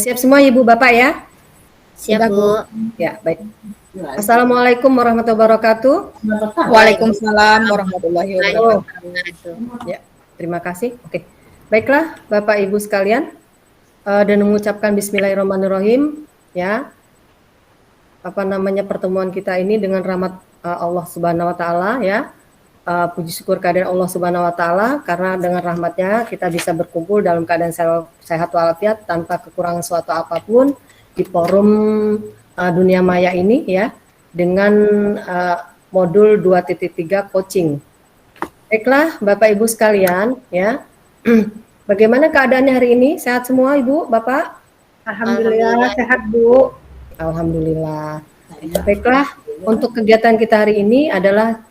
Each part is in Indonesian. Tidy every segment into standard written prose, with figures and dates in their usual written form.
siap semua Ibu Bapak ya? Siap, Sudah Bu. Ya, baik. Assalamualaikum warahmatullahi wabarakatuh. Waalaikumsalam warahmatullahi wabarakatuh. Ya, terima kasih. Oke. Baiklah, Bapak Ibu sekalian, dan mengucapkan Bismillahirrahmanirrahim ya. Pertemuan kita ini dengan rahmat Allah Subhanahu wa taala ya. Puji syukur kehadiran Allah Subhanahu wa taala karena dengan rahmatnya kita bisa berkumpul dalam keadaan sehat walafiat tanpa kekurangan suatu apapun di forum dunia maya ini ya dengan modul 2.3 coaching. Baiklah Bapak Ibu sekalian ya. Bagaimana keadaannya hari ini? Sehat semua Ibu, Bapak? Alhamdulillah. Sehat Bu. Alhamdulillah. Baiklah, untuk kegiatan kita hari ini adalah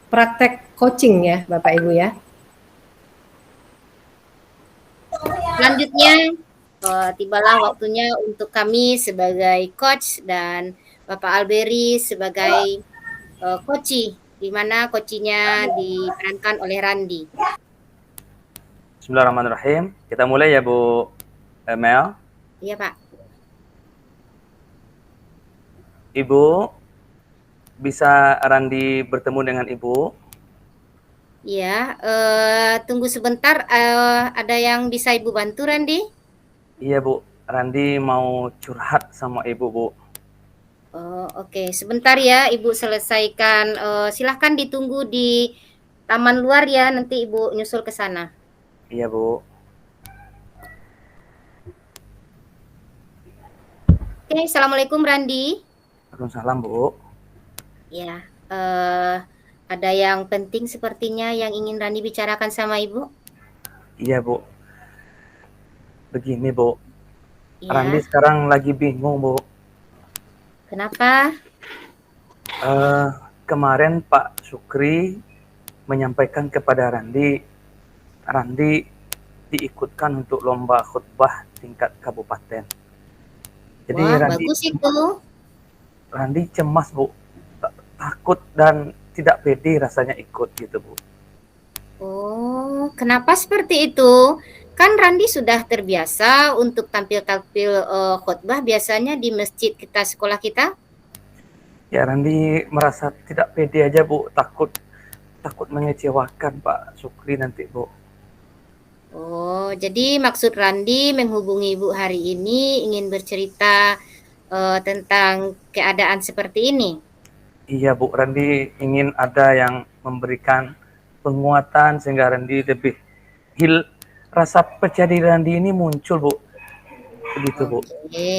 praktek coaching ya Bapak Ibu ya. Selanjutnya tibalah waktunya untuk kami sebagai coach dan Bapak Alberi sebagai coachi, di mana coachinya diperankan oleh Randi. Bismillahirrahmanirrahim. Kita mulai ya Bu Mel. Iya Pak. Ibu, bisa Randi bertemu dengan Ibu? Iya, tunggu sebentar, ada yang bisa Ibu bantu Randi? Iya Bu, Randi mau curhat sama Ibu Bu. Oke, sebentar ya Ibu selesaikan, silahkan ditunggu di taman luar ya, nanti Ibu nyusul ke sana. Iya Bu. Oke, Assalamualaikum Randi. Waalaikumsalam Bu. Ya, ada yang penting sepertinya yang ingin Randi bicarakan sama Ibu? Iya Bu. Begini Bu, Ya. Randi sekarang lagi bingung Bu. Kenapa? Kemarin Pak Sukri menyampaikan kepada Randi diikutkan untuk lomba khutbah tingkat kabupaten. Jadi Wah, bagus itu. Randi cemas Bu, takut dan tidak pede rasanya ikut gitu Bu. Oh, kenapa seperti itu? Kan Randi sudah terbiasa untuk tampil-tampil khutbah biasanya di masjid kita, sekolah kita. Ya Randi merasa tidak pede aja Bu, takut mengecewakan Pak Sukri nanti Bu. Oh, jadi maksud Randi menghubungi Ibu hari ini ingin bercerita tentang keadaan seperti ini. Iya Bu, Randi ingin ada yang memberikan penguatan sehingga Randi lebih rasa percaya diri Randi ini muncul Bu. Begitu Bu. Oke.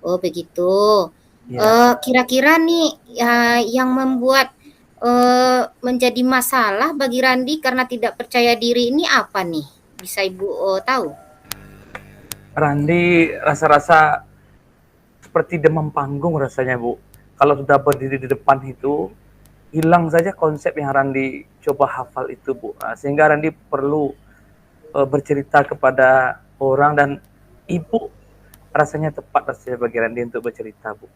Oh begitu. Ya. Kira-kira nih yang membuat menjadi masalah bagi Randi karena tidak percaya diri ini apa nih? Bisa Ibu tahu? Randi rasa-rasa seperti demam panggung rasanya Bu. Kalau sudah berdiri di depan itu, hilang saja konsep yang Randi coba hafal itu Bu. Sehingga Randi perlu bercerita kepada orang dan Ibu rasanya tepat bagi Randi untuk bercerita Bu.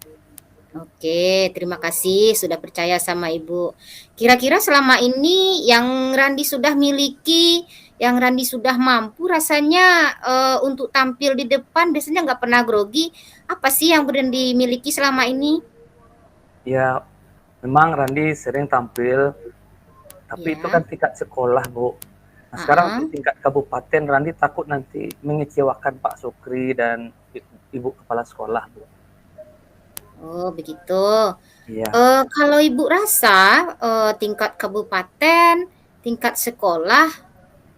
Oke, terima kasih sudah percaya sama Ibu. Kira-kira selama ini yang Randi sudah miliki, yang Randi sudah mampu rasanya untuk tampil di depan biasanya nggak pernah grogi. Apa sih yang Randi miliki selama ini? Ya, memang Randi sering tampil, tapi itu kan tingkat sekolah Bu. Nah, sekarang di tingkat kabupaten Randi takut nanti mengecewakan Pak Sukri dan Ibu Kepala Sekolah Bu. Oh begitu. Iya. Kalau Ibu rasa tingkat kabupaten, tingkat sekolah,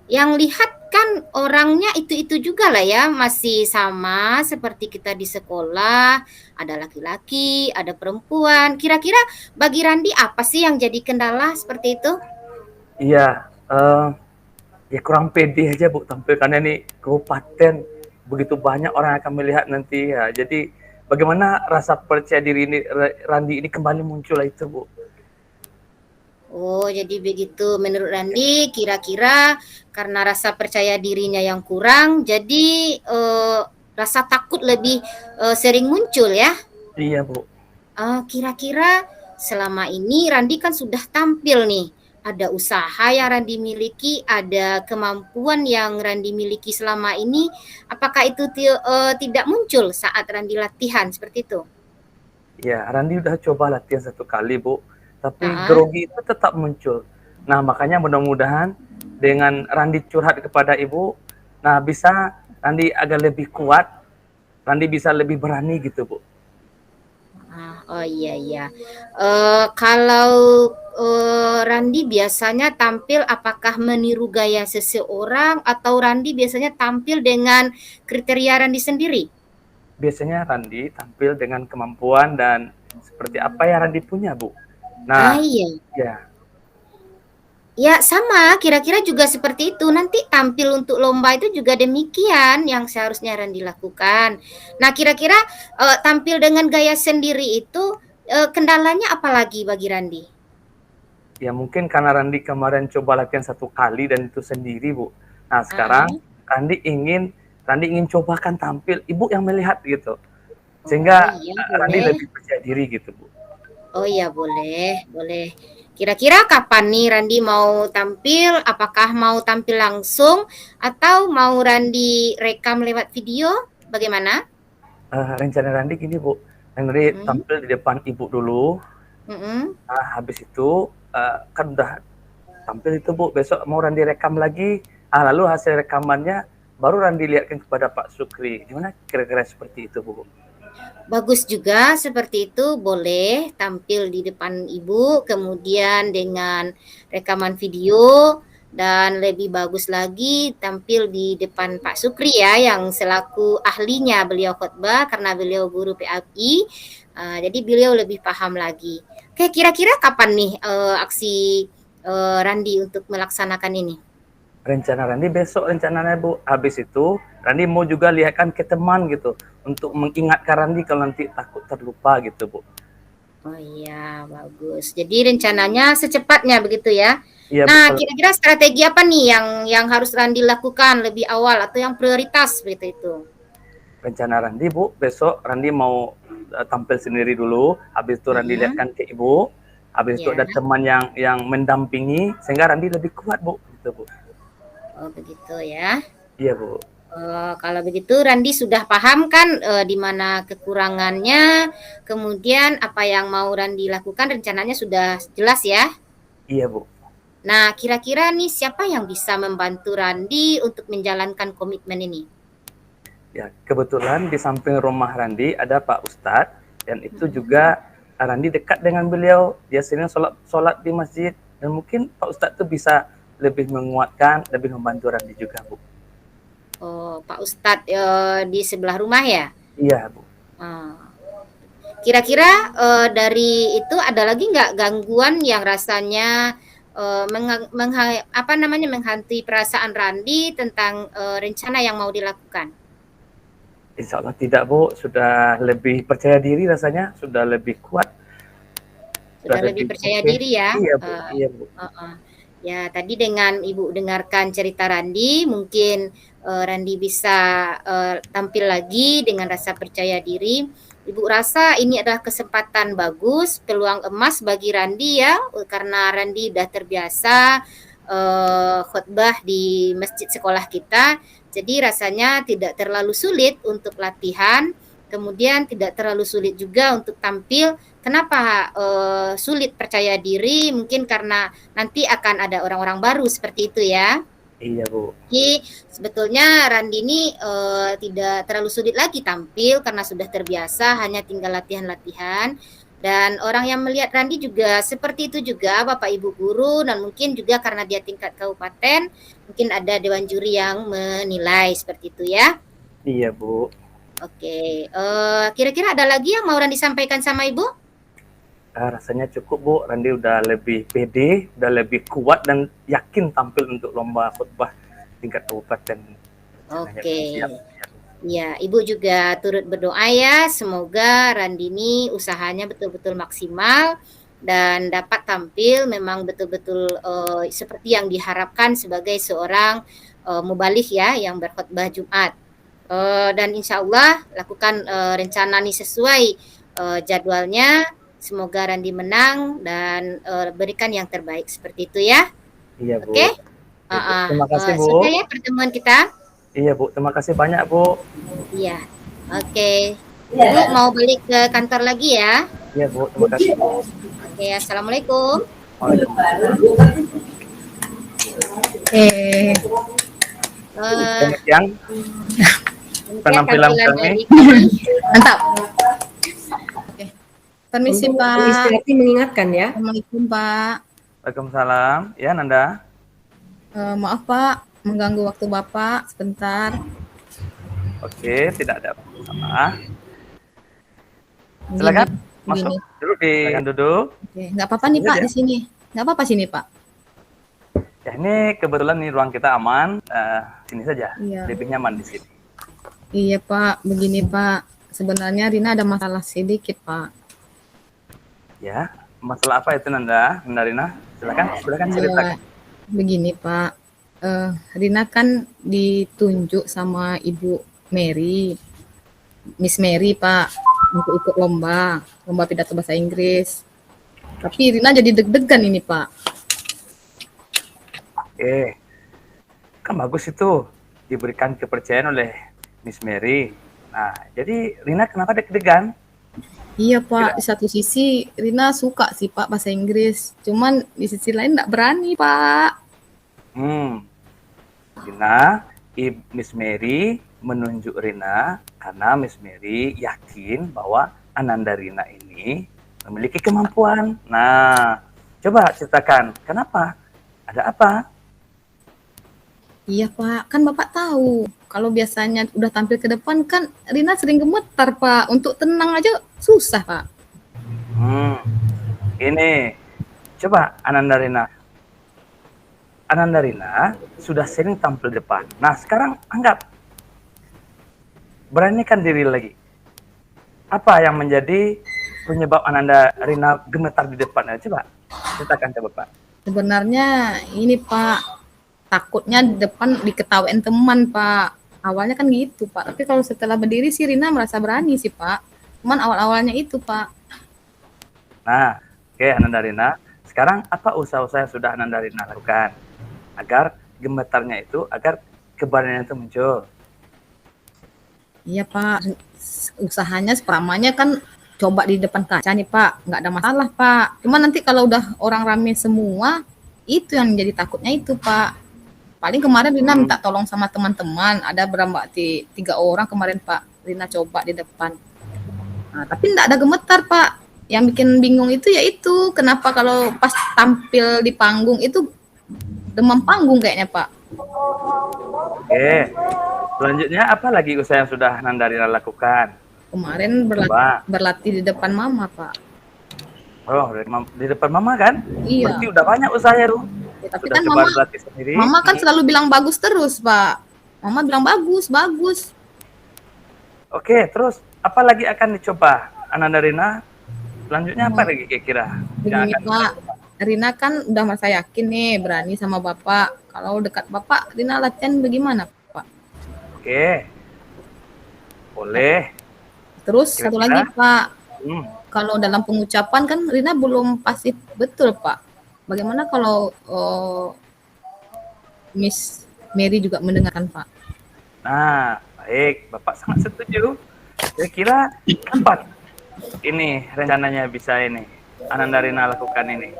yang lihat kan orangnya itu-itu juga lah ya, masih sama seperti kita di sekolah, ada laki-laki, ada perempuan. Kira-kira bagi Randi apa sih yang jadi kendala seperti itu? Iya, ya kurang pede aja Bu tampilkannya nih kabupaten, begitu banyak orang akan melihat nanti ya. Jadi bagaimana rasa percaya diri ini Randi ini kembali muncul itu Bu? Oh, jadi begitu menurut Randi, kira-kira karena rasa percaya dirinya yang kurang, jadi rasa takut lebih sering muncul ya? Iya Bu. Kira-kira selama ini Randi kan sudah tampil nih, ada usaha yang Randi miliki, ada kemampuan yang Randi miliki selama ini, apakah itu tidak muncul saat Randi latihan seperti itu? Ya, Randi udah coba latihan 1 kali, Bu, tapi Heeh. grogi itu tetap muncul. Nah, makanya mudah-mudahan dengan Randi curhat kepada Ibu, nah bisa Randi agak lebih kuat, Randi bisa lebih berani gitu, Bu. Oh iya iya. Kalau Randi biasanya tampil apakah meniru gaya seseorang atau Randi biasanya tampil dengan kriteria Randi sendiri? Biasanya Randi tampil dengan kemampuan dan seperti apa yang Randi punya, Bu. Ah Nah, iya. ya, Ya sama, kira-kira juga seperti itu. Nanti tampil untuk lomba itu juga demikian yang seharusnya Randi lakukan. Nah, kira-kira tampil dengan gaya sendiri itu kendalanya apa lagi bagi Randi? ya mungkin karena Randi kemarin coba latihan 1 kali dan itu sendiri, Bu. Nah, sekarang Randi ingin cobakan tampil, Ibu yang melihat gitu. Oh Sehingga iya, Randi boleh. lebih percaya diri gitu, Bu. Oh iya, boleh, boleh. Kira-kira kapan nih Randi mau tampil? Apakah mau tampil langsung atau mau Randi rekam lewat video? Bagaimana? Rencana Randi gini, Bu. Randi Hmm? tampil di depan Ibu dulu. Mm-mm. Nah, habis itu kan udah tampil itu, Bu. Besok mau Randi rekam lagi. Lalu hasil rekamannya baru Randi lihatkan kepada Pak Sukri. Gimana kira-kira seperti itu, Bu? Bagus juga seperti itu, boleh tampil di depan ibu, kemudian dengan rekaman video, dan lebih bagus lagi tampil di depan Pak Sukri ya, yang selaku ahlinya beliau khotbah karena beliau guru PAI, jadi beliau lebih paham lagi. Oke, kira-kira kapan nih aksi Randi untuk melaksanakan ini? Rencana Randi besok rencananya, Bu. Habis itu Randi mau juga lihatkan ke teman gitu untuk mengingatkan Randi kalau nanti takut terlupa gitu, Bu. Oh iya, bagus. Jadi rencananya secepatnya begitu ya. Iya, Bu. Nah, kira-kira strategi apa nih yang harus Randi lakukan lebih awal atau yang prioritas seperti itu? Rencana Randi, Bu, besok Randi mau tampil sendiri dulu, habis itu Randi Mm-mm. lihatkan ke Ibu, habis itu Ya, ada teman yang mendampingi sehingga Randi lebih kuat, Bu. Gitu, Bu. oh begitu ya. Iya, Bu. Kalau begitu Randi sudah paham kan di mana kekurangannya, kemudian apa yang mau Randi lakukan rencananya sudah jelas ya. Iya, Bu. Nah, kira-kira nih siapa yang bisa membantu Randi untuk menjalankan komitmen ini? Ya, kebetulan di samping rumah Randi ada Pak Ustadz dan itu juga Randi dekat dengan beliau. Dia sering sholat di masjid dan mungkin Pak Ustadz itu bisa lebih menguatkan, lebih membantu Randi juga, Bu. Oh, Pak Ustadz di sebelah rumah ya? Iya, Bu. Ah. Kira-kira dari itu ada lagi nggak gangguan yang rasanya menghantui perasaan Randi tentang rencana yang mau dilakukan? Insya Allah tidak, Bu. Sudah lebih percaya diri rasanya, sudah lebih kuat, sudah Sudah lebih percaya oke. diri ya? Iya, Bu. Iya, Bu. Ya, tadi dengan Ibu dengarkan cerita Randi, mungkin Randi bisa tampil lagi dengan rasa percaya diri. Ibu rasa ini adalah kesempatan bagus, peluang emas bagi Randi ya, karena Randi sudah terbiasa khotbah di masjid sekolah kita. Jadi rasanya tidak terlalu sulit untuk latihan, kemudian tidak terlalu sulit juga untuk tampil. Kenapa sulit percaya diri? Mungkin karena nanti akan ada orang-orang baru seperti itu ya. Iya, Bu. Jadi sebetulnya Randi ini tidak terlalu sulit lagi tampil karena sudah terbiasa, hanya tinggal latihan-latihan. Dan orang yang melihat Randi juga seperti itu juga, Bapak Ibu guru, dan mungkin juga karena dia tingkat kabupaten, mungkin ada dewan juri yang menilai seperti itu ya. Iya, Bu. Oke, kira-kira ada lagi yang mau Randi sampaikan sama Ibu? Rasanya cukup, Bu. Randi udah lebih pede, udah lebih kuat dan yakin tampil untuk lomba khutbah tingkat kabupaten. Oke. Siap. Ya, Ibu juga turut berdoa ya, semoga Randini usahanya betul-betul maksimal dan dapat tampil memang betul-betul seperti yang diharapkan sebagai seorang mubaligh ya yang berkhutbah Jumat. Dan insya Allah lakukan rencana ini sesuai jadwalnya Semoga Randi menang dan berikan yang terbaik seperti itu ya. Iya, Bu. Oke? Iya, Bu. Terima kasih, Bu. Sudah ya pertemuan kita? Iya, Bu. Terima kasih banyak, Bu. Iya. Oke. Ibu mau balik ke kantor lagi ya? Iya, Bu. Terima kasih, Bu. Oke, assalamualaikum. Waalaikumsalam. Eh, Yang penampilan kami. dari kami. mantap. Oke. Permisi, Untuk Pak. Istiati mengingatkan ya. Assalamualaikum, Pak. Waalaikumsalam. Ya, Nanda. Maaf, Pak, mengganggu waktu Bapak sebentar. Oke, tidak ada masalah. Begini, Silakan masuk begini. duduk di silakan duduk. Oke, nggak apa-apa nih, Lanjut Pak, ya. di sini. Nggak apa-apa sini, Pak. Ya, ini kebetulan nih ruang kita aman. Sini saja. Iya. Lebih nyaman di sini. Iya, Pak. Begini, Pak. Sebenarnya Rina ada masalah sedikit, Pak. Ya, masalah apa itu Nanda? Nanda Rina? Silakan ceritakan. Begini, Pak. Rina kan ditunjuk sama Ibu Mary, Miss Mary, Pak, untuk ikut lomba pidato bahasa Inggris. Tapi Rina jadi deg-degan ini, Pak. Oke, kan bagus itu diberikan kepercayaan oleh Miss Mary. Nah, jadi Rina kenapa deg-degan? Iya, Pak. Di satu sisi Rina suka sih, Pak, bahasa Inggris. Cuman di sisi lain nggak berani, Pak. Rina, Miss Mary menunjuk Rina karena Miss Mary yakin bahwa Ananda Rina ini memiliki kemampuan. Nah, coba ceritakan, kenapa? Ada apa? Iya, Pak. Kan Bapak tahu, kalau biasanya udah tampil ke depan kan Rina sering gemetar, Pak. Untuk tenang aja susah, Pak. Ini, coba Ananda Rina. Ananda Rina sudah sering tampil di depan. Nah, sekarang anggap. Beranikan diri lagi. Apa yang menjadi penyebab Ananda Rina gemetar di depan? Coba ceritakan ke Bapak. Sebenarnya ini, Pak, takutnya di depan diketawain teman, Pak. Awalnya kan gitu, Pak. Tapi kalau setelah berdiri sih Rina merasa berani sih, Pak. Cuman awal-awalnya itu, Pak. Nah, oke Ananda Rina. Sekarang apa usaha-usaha yang sudah Ananda Rina lakukan agar gemetarnya itu, agar keberanian itu muncul? Iya, Pak. Usahanya seperamanya kan coba di depan kaca nih, Pak. Nggak ada masalah, Pak. Cuman nanti kalau udah orang rame semua, itu yang jadi takutnya itu, Pak. Paling kemarin Rina minta tolong sama teman-teman. Ada berapa? 3 orang kemarin, Pak. Rina coba di depan. Nah, tapi nggak ada gemetar, Pak. Yang bikin bingung itu yaitu kenapa kalau pas tampil di panggung itu demam panggung kayaknya, Pak. Oke. Selanjutnya apa lagi usaha yang sudah Ananda Rina lakukan? Kemarin berlatih di depan Mama, Pak. Oh, di depan Mama kan? Iya. Berarti udah banyak usahanya, Ru. Ya, tapi Sudah kan coba Mama berlatih sendiri. kan selalu bilang bagus terus, Pak. Mama bilang bagus, bagus. Oke, terus apa lagi akan dicoba Ananda Rina? Selanjutnya apa lagi kira-kira? Begini, Pak. Rina kan udah merasa yakin nih, berani sama Bapak. Kalau dekat Bapak, Rina latihan bagaimana, Pak? Oke. Boleh. Terus satu lagi, Pak. Kalau dalam pengucapan kan Rina belum pasti betul, Pak. Bagaimana kalau Miss Mary juga mendengarkan, Pak? Nah, baik. Bapak sangat setuju. Kira-kira kapan ini rencananya bisa ini Ananda Rina lakukan ini?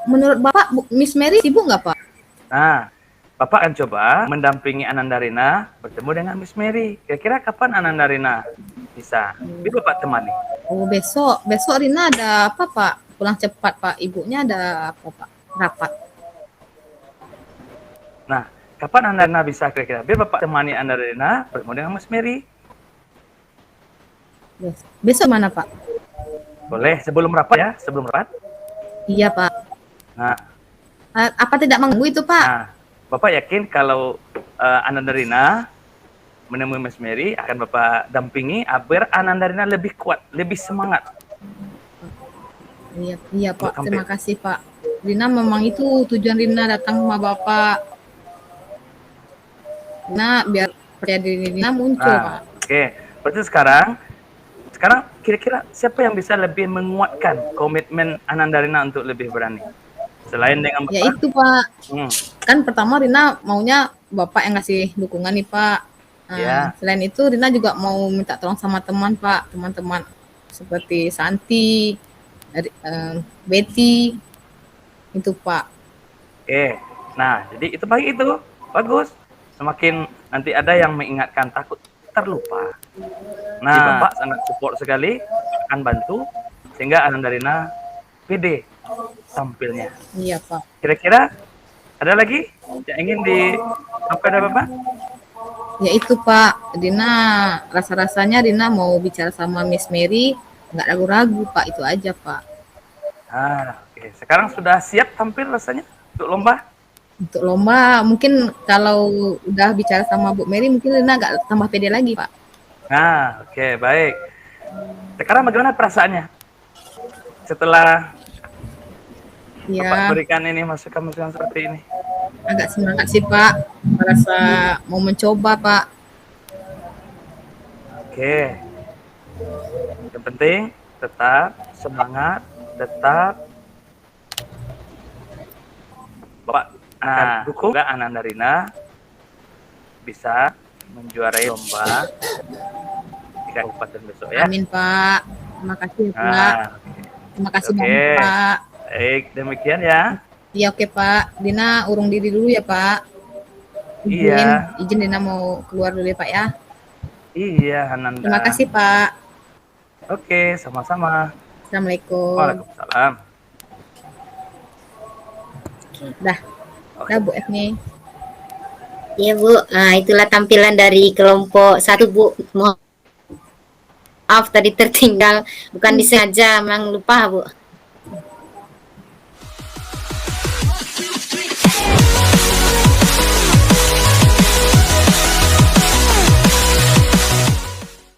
Menurut Bapak, Miss Mary sibuk nggak, Pak? Nah, Bapak akan coba mendampingi Ananda Rina bertemu dengan Miss Mary. Kira-kira kapan Ananda Rina bisa? Biar Bapak temani. Oh, besok Rina ada apa, Pak? Pulang cepat, Pak. Ibunya ada apa, Pak? Rapat. Nah, kapan Ananda Rina bisa kira-kira? Biar Bapak temani Ananda Rina bertemu dengan Miss Mary. Besok mana, Pak? Boleh, sebelum rapat ya, sebelum rapat. Iya, Pak. Nah, apa tidak mengganggu itu, Pak? Nah, Bapak yakin kalau Ananda Rina menemui Miss Mary akan Bapak dampingi agar Ananda Rina lebih kuat, lebih semangat. Iya, Pak. Terima kasih, Pak. Rina memang itu tujuan Rina datang sama Bapak. Rina biar percaya diri Rina muncul, Pak. Oke. Berarti sekarang sekarang kira-kira siapa yang bisa lebih menguatkan komitmen Ananda Rina untuk lebih berani? Selain dengan Ya Bapak? itu Pak, Hmm, kan pertama Rina maunya Bapak yang ngasih dukungan nih Pak. ya. Selain itu Rina juga mau minta tolong sama teman Pak, teman-teman seperti Santi, Betty, itu Pak. Oke. Nah, jadi itu baik itu. Bagus. Semakin nanti ada yang mengingatkan, takut terlupa. Nah, Bapak sangat support sekali, akan bantu sehingga Ananda Rina pede tampilnya. Iya Pak. Kira-kira ada lagi yang ingin disampaikan dari Bapak? Ya itu Pak, Rina rasa-rasanya Rina mau bicara sama Miss Mary, nggak ragu-ragu Pak, itu aja Pak. Oke. Sekarang sudah siap tampil rasanya untuk lomba? Untuk lomba mungkin kalau udah bicara sama Bu Mary mungkin Rina agak tambah pede lagi Pak. Oke, baik. Sekarang bagaimana perasaannya setelah Bapak Ya berikan ini masukan-masukan seperti ini? agak semangat sih Pak, merasa mau mencoba Pak. Oke. Yang penting tetap semangat, tetap Bapak akan dukung Ananda Rina bisa menjuarai lomba di kabupaten besok ya. Amin Pak, terima kasih Pak. Oke. Terima kasih Oke. banyak Pak. Baik, demikian ya. Iya oke Pak, Dina urung diri dulu ya Pak. Iya. Izin Dina mau keluar dulu ya Pak ya. Iya, Ananda. Terima kasih Pak. Oke, sama-sama. Assalamualaikum. Waalaikumsalam. Dah, Oke. dah Bu Efni. Iya Bu, nah itulah tampilan dari kelompok 1 Bu. Maaf tadi tertinggal, bukan disengaja, memang lupa Bu.